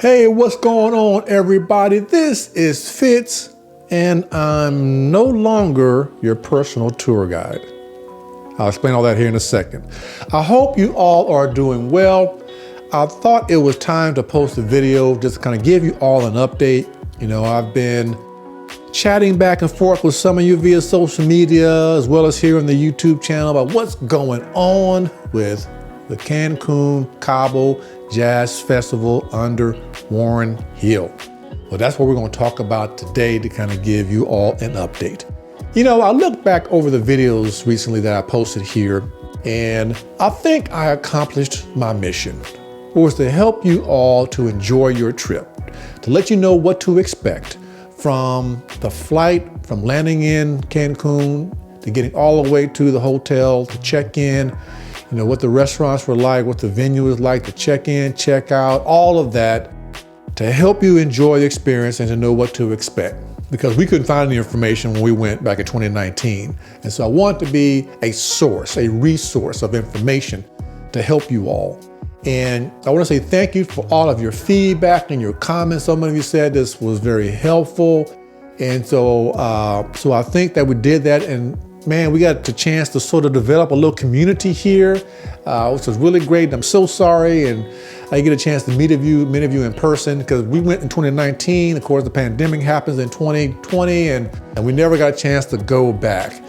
Hey, what's going on, everybody? This is Fitz, and I'm no longer your personal tour guide. I'll explain all that here in a second. I hope you all are doing well. I thought it was time to post a video just to kind of give you all an update. You know, I've been chatting back and forth with some of you via social media, as well as here on the YouTube channel about what's going on with the Cancun Cabo Jazz Festival under Warren Hill. Well, that's what we're going to talk about today to kind of give you all an update. You know, I looked back over the videos recently that I posted here, and I think I accomplished my mission, which was to help you all to enjoy your trip, to let you know what to expect from the flight, from landing in Cancun, to getting all the way to the hotel, to check in, you know, what the restaurants were like, what the venue was like, to check in, check out, all of that to help you enjoy the experience and to know what to expect. Because we couldn't find any information when we went back in 2019. And so I want to be a source, a resource of information to help you all. And I want to say thank you for all of your feedback and your comments. Some of you said this was very helpful. And so I think that we did that, and man, we got the chance to sort of develop a little community here, which was really great. And I'm so sorry, and I get a chance to meet many of you in person, because we went in 2019. Of course, the pandemic happens in 2020, and we never got a chance to go back.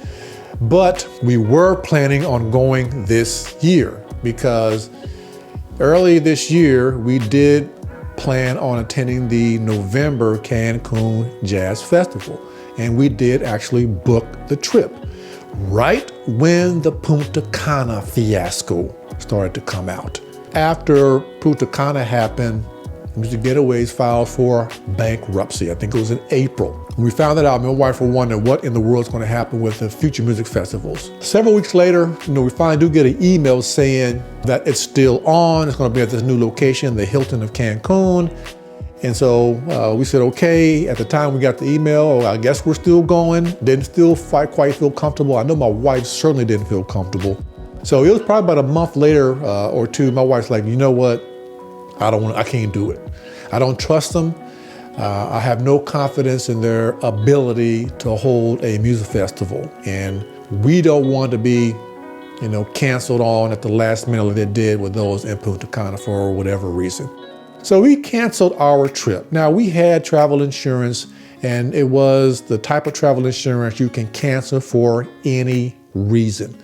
But we were planning on going this year, because early this year, we did plan on attending the November Cancun Jazz Festival. And we did actually book the trip right when the Punta Cana fiasco started to come out. After Punta Cana happened, Mr. GetAways filed for bankruptcy. I think it was in April. When we found that out, my wife were wondering what in the world is going to happen with the future music festivals. Several weeks later, we finally do get an email saying that it's still on. It's going to be at this new location, the Hilton of Cancun. And so we said, okay. At the time we got the email, I guess we're still going. Didn't still quite feel comfortable. I know my wife certainly didn't feel comfortable. So it was probably about a month later or two, my wife's like, you know what? I can't do it. I don't trust them. I have no confidence in their ability to hold a music festival. And we don't want to be, canceled on at the last minute like they did with those in Punta Cana for whatever reason. So we canceled our trip. Now, we had travel insurance, and it was the type of travel insurance you can cancel for any reason.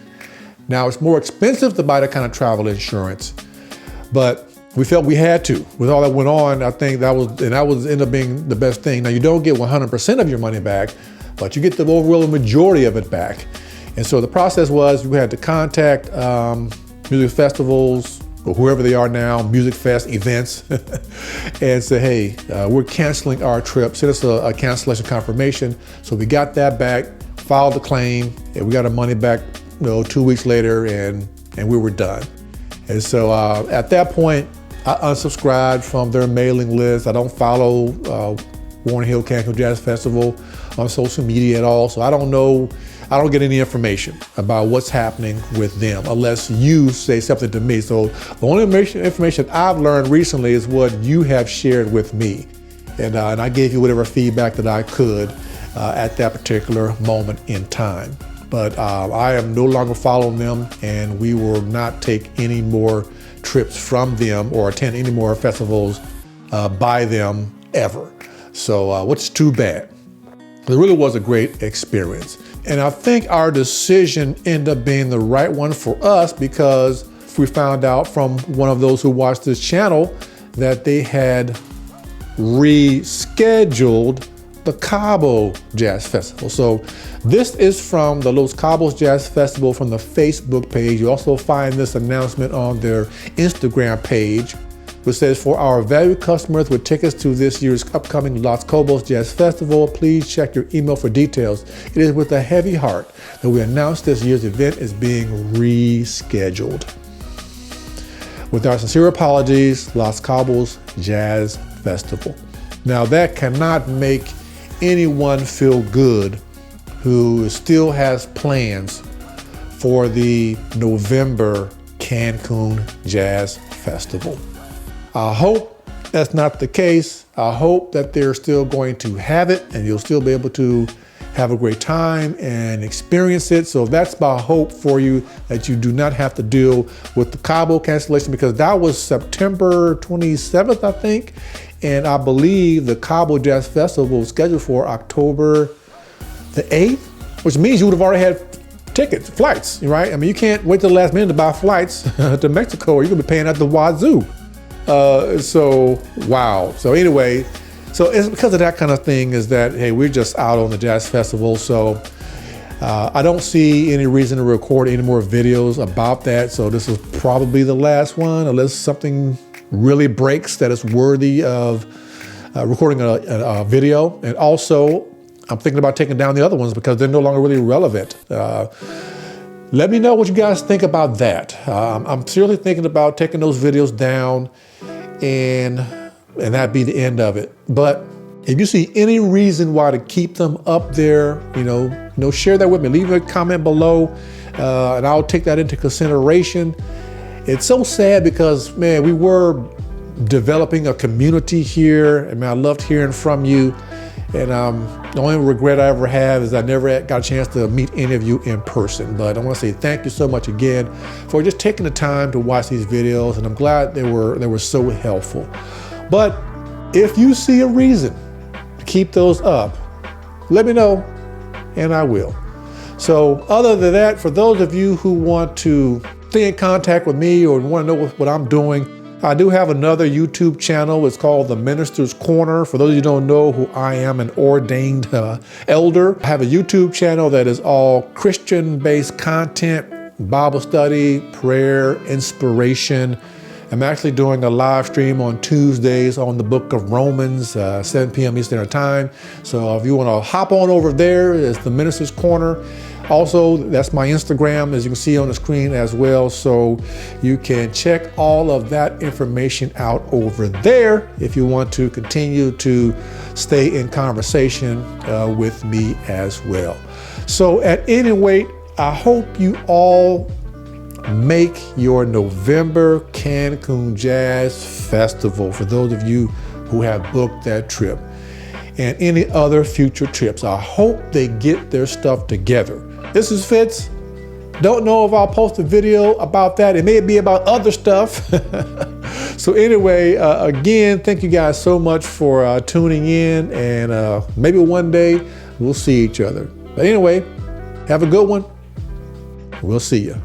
Now, it's more expensive to buy that kind of travel insurance, but we felt we had to. With all that went on, I think that was ended up being the best thing. Now, you don't get 100% of your money back, but you get the overwhelming majority of it back. And so the process was we had to contact music festivals, or whoever they are now, music fest events, and say, hey, we're canceling our trip. Send us a cancellation confirmation. So we got that back, filed the claim, and we got our money back 2 weeks later, and we were done. And so at that point, I unsubscribed from their mailing list. I don't follow Warren Hill Cancun Jazz Festival on social media at all, so I don't get any information about what's happening with them unless you say something to me. So the only information I've learned recently is what you have shared with me. And I gave you whatever feedback that I could at that particular moment in time. But I am no longer following them, and we will not take any more trips from them or attend any more festivals by them ever. So which is too bad. It really was a great experience. And I think our decision ended up being the right one for us, because we found out from one of those who watched this channel that they had rescheduled the Cabo Jazz Festival. So this is from the Los Cabos Jazz Festival from the Facebook page. You also find this announcement on their Instagram page, which says, for our valued customers with tickets to this year's upcoming Los Cabos Jazz Festival, please check your email for details. It is with a heavy heart that we announce this year's event is being rescheduled. With our sincere apologies, Los Cabos Jazz Festival. Now, that cannot make anyone feel good who still has plans for the November Cancun Jazz Festival. I hope that's not the case. I hope that they're still going to have it and you'll still be able to have a great time and experience it. So that's my hope for you, that you do not have to deal with the Cabo cancellation, because that was September 27th, I think. And I believe the Cabo Jazz Festival was scheduled for October the 8th, which means you would have already had tickets, flights, right? I mean, you can't wait till the last minute to buy flights to Mexico, or you're gonna be paying at the wazoo. So, wow. So anyway, so it's because of that kind of thing is that, hey, we're just out on the Jazz Festival. So I don't see any reason to record any more videos about that. So this is probably the last one, unless something really breaks that is worthy of recording a video. And also, I'm thinking about taking down the other ones because they're no longer really relevant. Let me know what you guys think about that. I'm seriously thinking about taking those videos down, and that'd be the end of it. But if you see any reason why to keep them up there, share that with me. Leave a comment below, and I'll take that into consideration. It's so sad because, man, we were developing a community here. I mean, I loved hearing from you. And the only regret I ever have is I never got a chance to meet any of you in person. But I want to say thank you so much again for just taking the time to watch these videos. And I'm glad they were so helpful. But if you see a reason to keep those up, let me know and I will. So other than that, for those of you who want to stay in contact with me or want to know what I'm doing, I do have another YouTube channel. It's called The Minister's Corner. For those of you who don't know who I am, an ordained elder. I have a YouTube channel that is all Christian-based content, Bible study, prayer, inspiration. I'm actually doing a live stream on Tuesdays on the book of Romans, 7 p.m. Eastern Time. So if you want to hop on over there, it's The Minister's Corner. Also, that's my Instagram, as you can see on the screen as well. So you can check all of that information out over there if you want to continue to stay in conversation with me as well. So at any rate, I hope you all make your November Cancun Jazz Festival, for those of you who have booked that trip, and any other future trips. I hope they get their stuff together. This is Fitz. Don't know if I'll post a video about that. It may be about other stuff. So anyway, again, thank you guys so much for tuning in, and maybe one day we'll see each other. But anyway, have a good one. We'll see you.